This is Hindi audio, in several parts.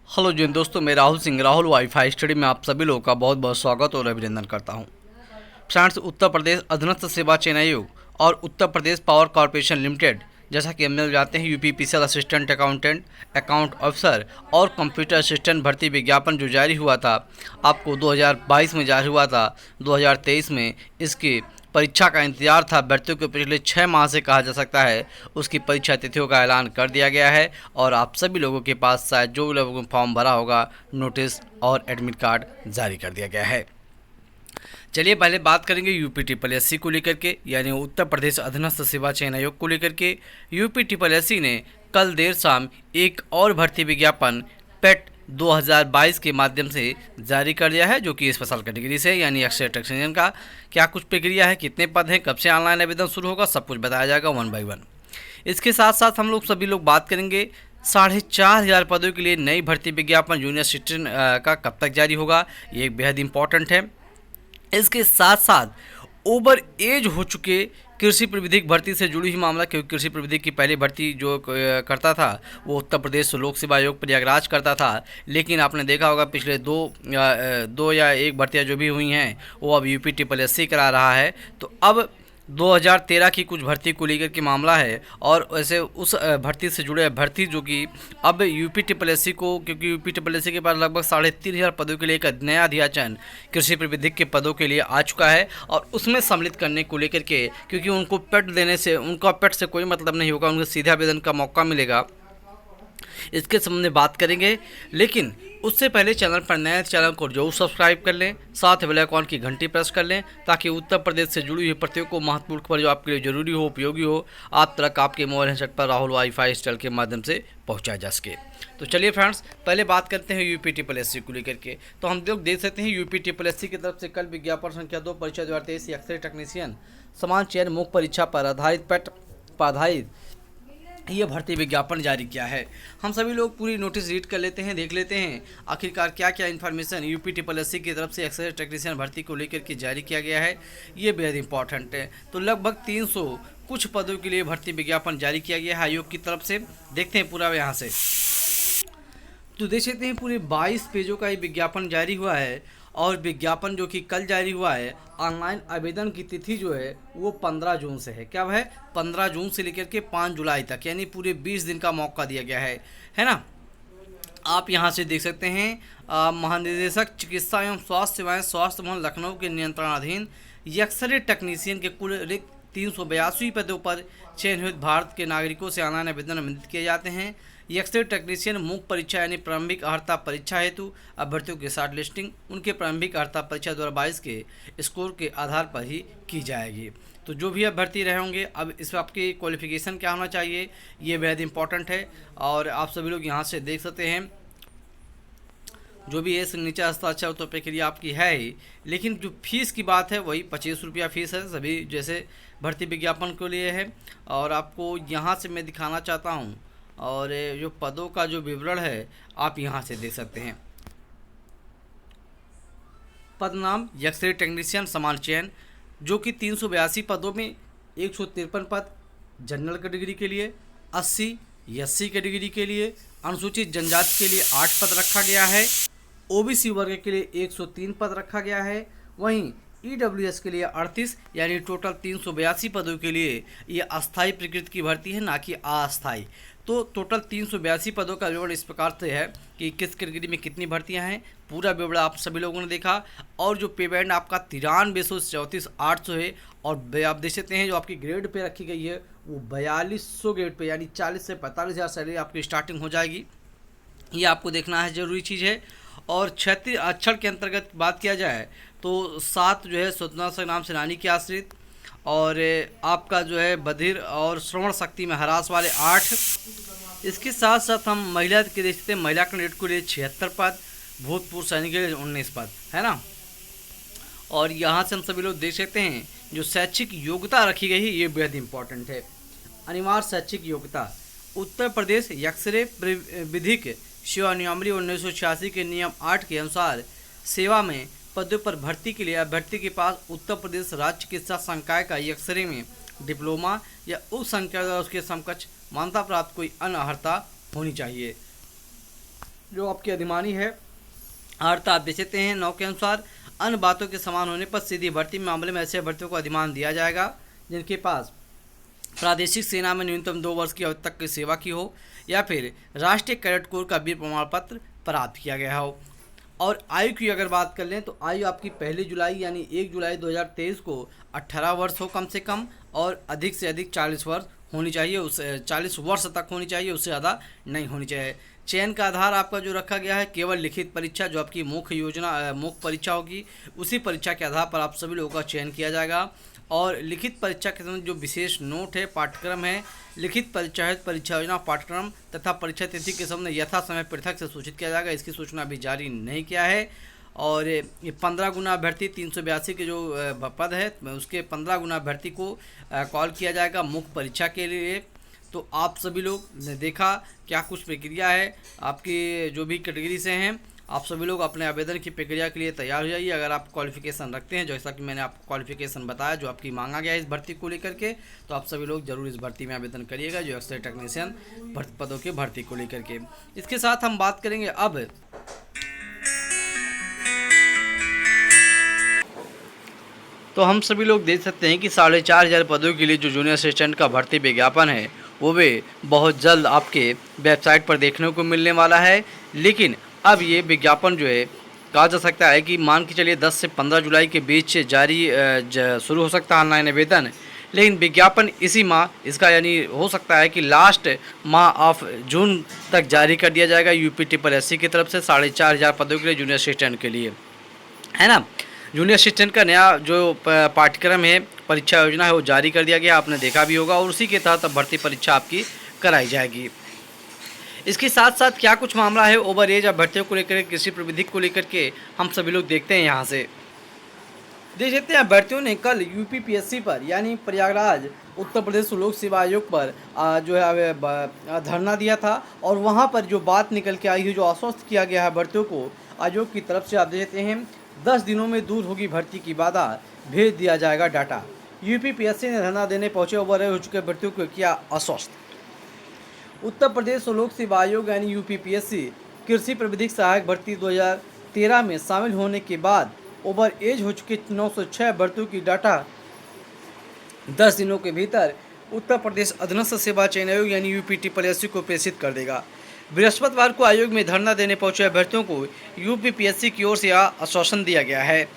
हेलो जी दोस्तों, मैं राहुल सिंह राहुल वाईफाई स्टडी में आप सभी लोगों का बहुत बहुत स्वागत और अभिनंदन करता हूं। फ्रेंड्स, उत्तर प्रदेश अधीनस्थ सेवा चयन आयोग और Uttar Pradesh power corporation limited, जैसा कि हम लोग जानते हैं, UPPCL assistant accountant, account officer और कंप्यूटर असिस्टेंट भर्ती विज्ञापन जो जारी हुआ था, आपको 2022 में जारी हुआ था। 2023 में इसकी परीक्षा का इंतजार था। अभ्यर्थियों को पिछले 6 माह से कहा जा सकता है, उसकी परीक्षा तिथियों का ऐलान कर दिया गया है और आप सभी लोगों के पास शायद जो लोगों ने फॉर्म भरा होगा, नोटिस और एडमिट कार्ड जारी कर दिया गया है। चलिए पहले बात करेंगे यूपी ट्रिपल एससी को लेकर के, यानी उत्तर प्रदेश अधीनस्थ सेवा चयन आयोग को लेकर के। यूपी ट्रिपल एससी ने कल देर शाम एक और भर्ती विज्ञापन पेट 2022 के माध्यम से जारी कर दिया है, जो कि स्पेशल कैटेगरी से यानी एक्स टेक्नीशियन का क्या कुछ प्रक्रिया है, कितने पद हैं, कब से ऑनलाइन आवेदन शुरू होगा, सब कुछ बताया जाएगा वन बाई वन। इसके साथ साथ हम लोग सभी लोग बात करेंगे 4,500 पदों के लिए नई भर्ती विज्ञापन जूनियर असिस्टेंट का कब तक जारी होगा, ये एक बेहद इंपॉर्टेंट है। इसके साथ साथ ओवर एज हो चुके कृषि प्रविधिक भर्ती से जुड़ी हुई मामला, क्योंकि कृषि प्रविधिक की पहली भर्ती जो करता था वो उत्तर प्रदेश लोक सेवा आयोग प्रयागराज करता था, लेकिन आपने देखा होगा पिछले दो या एक भर्तियां जो भी हुई हैं वो अब यूपी ट्रिपल एससी करा रहा है। तो अब 2013 की कुछ भर्ती को लेकर के मामला है और वैसे उस भर्ती से जुड़े अभ्यर्थी जो कि अब यूपी ट्रिपल एससी को, क्योंकि यूपी ट्रिपल एससी के पास लगभग 3,500 पदों के लिए एक नया अध्याचन कृषि प्रविधिक के पदों के लिए आ चुका है और उसमें सम्मिलित करने को लेकर के, क्योंकि उनको पेट देने से, उनका पेट से कोई मतलब नहीं होगा, उनको सीधे आवेदन का मौका मिलेगा। इसके संबंध में बात करेंगे, लेकिन उससे पहले चैनल पर नए चैनल को जरूर सब्सक्राइब कर लें, साथ बेल आइकॉन की घंटी प्रेस कर लें, ताकि उत्तर प्रदेश से जुड़ी हुई प्रत्येक को महत्वपूर्ण खबर जो आपके लिए जरूरी हो, उपयोगी हो, आप तक आपके मोबाइल हैंडसेट पर राहुल वाईफाई स्टाइल के माध्यम से पहुंचाया जा सके। तो चलिए फ्रेंड्स, पहले बात करते हैं यूपी ट्रिपल एससी को लेकर के। तो हम लोग देख सकते हैं यूपी ट्रिपल एससी की तरफ से कल विज्ञापन संख्या 2 परीक्षा 2023 एक्स-रे टेक्नीशियन समान चयन मुख्य परीक्षा पर आधारित पेट पर आधारित ये भर्ती विज्ञापन जारी किया है। हम सभी लोग पूरी नोटिस रीड कर लेते हैं, देख लेते हैं आखिरकार क्या क्या इन्फॉर्मेशन यूपी ट्रिपल एससी की तरफ से एक्स-रे टेक्नीशियन भर्ती को लेकर के जारी किया गया है। ये बेहद इंपॉर्टेंट है। तो लगभग 300 कुछ पदों के लिए भर्ती विज्ञापन जारी किया गया है आयोग की तरफ से। देखते हैं पूरा यहाँ से। तो देख सकते हैं पूरे 22 पेजों का ये विज्ञापन जारी हुआ है और विज्ञापन जो कि कल जारी हुआ है, ऑनलाइन आवेदन की तिथि जो है वो 15 जून से है। क्या है, 15 जून से लेकर के 5 जुलाई तक, यानी पूरे 20 दिन का मौका दिया गया है ना। आप यहाँ से देख सकते हैं महानिदेशक चिकित्सा एवं स्वास्थ्य सेवाएं स्वास्थ्य भवन लखनऊ के नियंत्रणाधीन एक्स-रे टेक्नीशियन के कुल रिक्त 382 पदों पर चयनित भारत के नागरिकों से ऑनलाइन आवेदन आमंत्रित किए जाते हैं। एक्स-रे टेक्नीशियन मुख्य परीक्षा यानी प्रारंभिक अर्हता परीक्षा हेतु अभ्यर्थियों की शॉर्ट लिस्टिंग उनके प्रारंभिक अर्हता परीक्षा 2022 के स्कोर के आधार पर ही की जाएगी। तो जो भी अभ्यर्थी रहे होंगे, अब इस आपकी क्वालिफिकेशन क्या होना चाहिए, ये बेहद इंपॉर्टेंट है और आप सभी लोग यहाँ से देख सकते हैं। जो भी है नीचे हस्ताक्षर तो प्रक्रिया आपकी है ही, लेकिन जो फीस की बात है वही 25 रुपया फीस है, सभी जैसे भर्ती विज्ञापन के लिए है। और आपको यहाँ से मैं दिखाना चाहता हूँ, और जो पदों का जो विवरण है आप यहाँ से देख सकते हैं। पद नाम एक्स-रे टेक्नीशियन समान चयन, जो कि 382 पदों में 153 पद जनरल कैटेगरी के लिए, 80 एससी कैटेगरी के लिए, अनुसूचित जनजाति के लिए 8 पद रखा गया है, ओबीसी वर्ग के लिए 103 पद रखा गया है। वहीं ईडब्ल्यूएस के लिए 38, यानी टोटल 382 पदों के लिए ये अस्थायी प्रकृति की भर्ती है, ना कि अस्थायी। तो टोटल 382 पदों का विवरण इस प्रकार से है कि किस कैटेगरी में कितनी भर्तियां हैं, पूरा विवरण आप सभी लोगों ने देखा। और जो पे बैंड आपका 9300 से 34,800 है, और आप देख सकते हैं जो आपकी ग्रेड पे रखी गई है वो 4200 ग्रेड पे, यानी 40 से 45,000 सैलरी आपकी स्टार्टिंग हो जाएगी। ये आपको देखना है, ज़रूरी चीज़ है। और क्षेत्रीय आरक्षण के अंतर्गत बात किया जाए तो 7 जो है स्वतंत्रता संग्राम सेनानी के आश्रित, और आपका जो है बधिर और श्रवण शक्ति में हरास वाले 8। इसके साथ साथ हम महिला के देखते हैं, महिला कैंडिडेट के लिए 76 पद, भूतपूर्व सैनिक के लिए 19 पद, है ना। और यहाँ से हम सभी लोग देख सकते हैं जो शैक्षिक योग्यता रखी गई है, ये बेहद इंपॉर्टेंट है। अनिवार्य शैक्षिक योग्यता उत्तर प्रदेश एक्स-रे विधिक सेवा नियमावली 1986 के नियम 8 के अनुसार सेवा में पदों पर भर्ती के लिए अभ्यर्थी के पास उत्तर प्रदेश राज्य चिकित्सा संकाय का एक्स-रे में डिप्लोमा या उस संकाय उसके समकक्ष मान्यता प्राप्त कोई अन्य अर्हता होनी चाहिए। जो आपकी अधिमानी है अर्थ आप देख सकते हैं 9 के अनुसार अन्य बातों के समान होने पर सीधी भर्ती मामले में ऐसे अभ्यर्थियों को अधिमान दिया जाएगा जिनके पास प्रादेशिक सेना में न्यूनतम 2 वर्ष की अवधि तक की सेवा की हो या फिर राष्ट्रीय कैडेट कोर का वीर प्रमाण पत्र प्राप्त किया गया हो। और आयु की अगर बात कर लें तो आयु आपकी 1 जुलाई यानी 1 जुलाई 2023 को 18 वर्ष हो कम से कम, और अधिक से अधिक 40 वर्ष होनी चाहिए, उस 40 वर्ष तक होनी चाहिए, उससे ज़्यादा नहीं होनी चाहिए। चयन का आधार आपका जो रखा गया है केवल लिखित परीक्षा, जो आपकी मुख्य परीक्षा होगी उसी परीक्षा के आधार पर आप सभी लोगों का चयन किया जाएगा। और लिखित परीक्षा के समय जो विशेष नोट है पाठ्यक्रम है, लिखित परीक्षा है परीक्षा योजना पाठ्यक्रम तथा परीक्षा तिथि के समय यथा समय पृथक से सूचित किया जाएगा। इसकी सूचना अभी जारी नहीं किया है। और ये 15 गुना अभ्यर्थी 382 के जो पद है उसके 15 गुना अभ्यर्थी को कॉल किया जाएगा मुख्य परीक्षा के लिए। तो आप सभी लोग ने देखा क्या कुछ प्रक्रिया है आपकी जो भी कैटेगरी से हैं, आप सभी लोग अपने आवेदन की प्रक्रिया के लिए तैयार हो जाइए। अगर आप क्वालिफिकेशन रखते हैं, जैसा कि मैंने आपको क्वालिफिकेशन बताया जो आपकी मांगा गया है इस भर्ती को लेकर के, तो आप सभी लोग जरूर इस भर्ती में आवेदन करिएगा जो एक्स-रे टेक्नीशियन पदों के भर्ती को लेकर के। इसके साथ हम बात करेंगे अब तो हम सभी लोग देख सकते हैं कि 4,500 पदों के लिए जो जूनियर असिस्टेंट का भर्ती विज्ञापन है वो भी बहुत जल्द आपके वेबसाइट पर देखने को मिलने वाला है। लेकिन अब ये विज्ञापन जो है कहा जा सकता है कि मान के चलिए 10 से 15 जुलाई के बीच जारी शुरू हो सकता है ऑनलाइन आवेदन, लेकिन विज्ञापन इसी माह इसका यानी हो सकता है कि लास्ट माह ऑफ जून तक जारी कर दिया जाएगा UPSSC की तरफ से 4,500 पदों के लिए जूनियर असिस्टेंट के लिए, है ना। जूनियर असिस्टेंट का नया जो पाठ्यक्रम है परीक्षा योजना है वो जारी कर दिया गया, आपने देखा भी होगा, और उसी के तहत अब भर्ती परीक्षा आपकी कराई जाएगी। इसके साथ साथ क्या कुछ मामला है ओवर एज अभ्यर्थियों को लेकर कृषि प्रविधि को लेकर के हम सभी लोग देखते हैं। यहाँ से देख सकते हैं अभ्यर्थियों ने कल UPSSC पर यानी प्रयागराज उत्तर प्रदेश लोक सेवा आयोग पर जो है धरना दिया था, और वहाँ पर जो बात निकल के आई है, जो आश्वस्त किया गया है अभ्यर्थियों को आयोग की तरफ से, आप देखते हैं 10 दिनों में दूर होगी भर्ती की बाधा, भेज दिया जाएगा डाटा। UPSSC ने धरना देने पहुंचे ओवर एज हो चुके अभ्यर्थियों को किया आश्वस्त। उत्तर प्रदेश लोक सेवा आयोग यानी UPSSC कृषि प्रविधिक सहायक भर्ती 2013 में शामिल होने के बाद ओवर एज हो चुके 906 अभ्यर्थियों की डाटा 10 दिनों के भीतर उत्तर प्रदेश अधीनस्थ सेवा चयन आयोग यानी UPSSC को प्रेषित कर देगा। बृहस्पतिवार को आयोग में धरना देने पहुंचे अभ्यर्थियों को UPSSC की ओर से आश्वासन दिया गया है।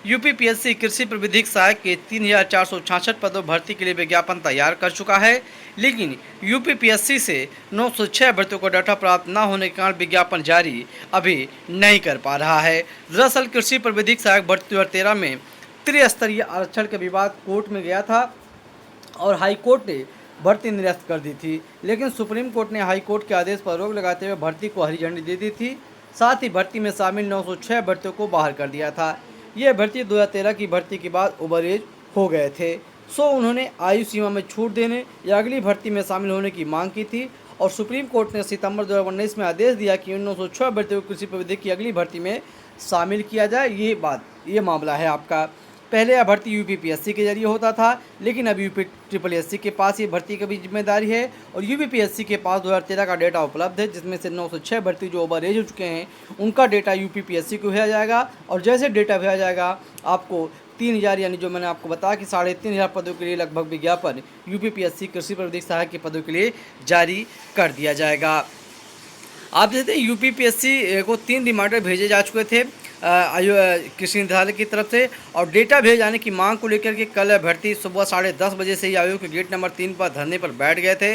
UPSSC कृषि प्रविधिक सहायक के 3,466 पदों भर्ती के लिए विज्ञापन तैयार कर चुका है, लेकिन UPSSC से 906 अभ्यर्थियों को डाटा प्राप्त न होने के कारण विज्ञापन जारी अभी नहीं कर पा रहा है। दरअसल कृषि प्रविधिक सहायक भर्ती 2013 में त्रिस्तरीय आरक्षण का विवाद कोर्ट में गया था और हाई कोर्ट ने भर्ती निरस्त कर दी थी, लेकिन सुप्रीम कोर्ट ने हाई कोर्ट के आदेश पर रोक लगाते हुए भर्ती को हरी झंडी दे दी थी। साथ ही भर्ती में शामिल 906 अभ्यर्थियों को बाहर कर दिया था। ये भर्ती 2013 की भर्ती के बाद ओवर एज हो गए थे, सो उन्होंने आयु सीमा में छूट देने या अगली भर्ती में शामिल होने की मांग की थी, और सुप्रीम कोर्ट ने सितंबर 2019 में आदेश दिया कि 906 अभ्यर्थियों को कृषि प्रविधि की अगली भर्ती में शामिल किया जाए। ये मामला है आपका। पहले यह भर्ती UPSSC के जरिए होता था, लेकिन अब UPSSC के पास ये भर्ती की भी जिम्मेदारी है, और UPSSC के पास 2013 का डेटा उपलब्ध है, जिसमें से 906 भर्ती जो ओवर एज हो चुके हैं उनका डेटा UPSSC को भेजा जाएगा, और जैसे डेटा भेजा जाएगा आपको 3,000 यानी जो मैंने आपको बताया कि 3,500 पदों के लिए लगभग विज्ञापन UPSSC कृषि प्रविधिक सहायक के पदों के लिए जारी कर दिया जाएगा। आप देखते हैं UPSSC को 3 रिमाइंडर भेजे जा चुके थे कृषि निदेशालय की तरफ से, और डेटा भेजे जाने की मांग को लेकर के कल अभ्यर्थी सुबह 10:30 बजे से ही आयोग के गेट नंबर 3 पर धरने पर बैठ गए थे।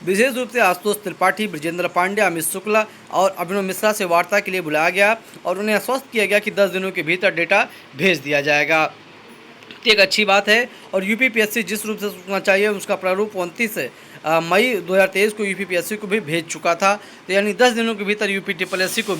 विशेष रूप से आशुतोष त्रिपाठी, ब्रजेंद्र पांडे, अमित शुक्ला और अभिनव मिश्रा से वार्ता के लिए बुलाया गया, और उन्हें आश्वस्त किया गया कि 10 दिनों के भीतर डेटा भेज दिया जाएगा। एक अच्छी बात है, और UPSSC जिस रूप से सोचना चाहिए उसका प्रारूप 29 मई 2023 को UPSSC को भी भेज चुका था। तो यानी 10 दिनों के भीतर UPSSC को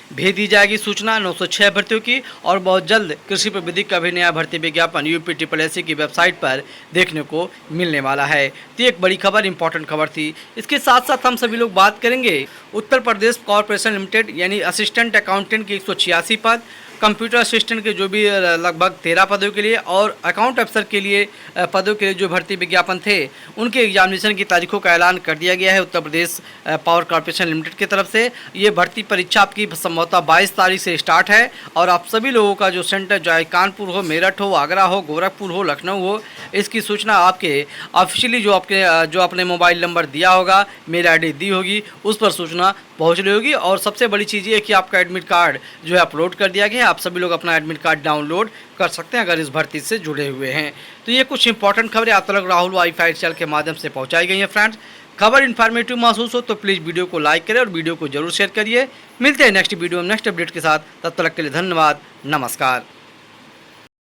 भेज दी जाएगी सूचना 906 अभ्यर्थियों की, और बहुत जल्द कृषि प्रविधि का भी नया भर्ती विज्ञापन UPSSC की वेबसाइट पर देखने को मिलने वाला है। तो एक बड़ी खबर, इंपॉर्टेंट खबर थी। इसके साथ साथ हम सभी लोग बात करेंगे उत्तर प्रदेश कॉरपोरेशन लिमिटेड यानी असिस्टेंट अकाउंटेंट की 186 पद, कंप्यूटर असिस्टेंट के जो भी लगभग 13 पदों के लिए और अकाउंट अफसर के लिए पदों के लिए जो भर्ती विज्ञापन थे उनके एग्जामिनेशन की तारीखों का ऐलान कर दिया गया है Uttar Pradesh power corporation limited की तरफ से। ये भर्ती परीक्षा आपकी संभवतः 22 तारीख से स्टार्ट है और आप सभी लोगों का जो सेंटर चाहे कानपुर हो, मेरठ हो, आगरा हो, गोरखपुर हो, लखनऊ हो, इसकी सूचना आपके ऑफिशियली जो अपने मोबाइल नंबर दिया होगा, मेल आईडी दी होगी, उस पर सूचना पहुँच रही होगी। और सबसे बड़ी चीज़ ये कि आपका एडमिट कार्ड जो है अपलोड कर दिया गया है। आप सभी लोग अपना एडमिट कार्ड डाउनलोड कर सकते हैं अगर इस भर्ती से जुड़े हुए हैं। तो ये कुछ इंपॉर्टेंट खबरें आप तक राहुल वाईफाई चैनल के माध्यम से पहुंचाई गई हैं। फ्रेंड्स, खबर इन्फॉर्मेटिव महसूस हो तो प्लीज़ वीडियो को लाइक करें और वीडियो को जरूर शेयर करिए। मिलते हैं नेक्स्ट वीडियो में नेक्स्ट अपडेट के साथ, तब तक के लिए धन्यवाद, नमस्कार।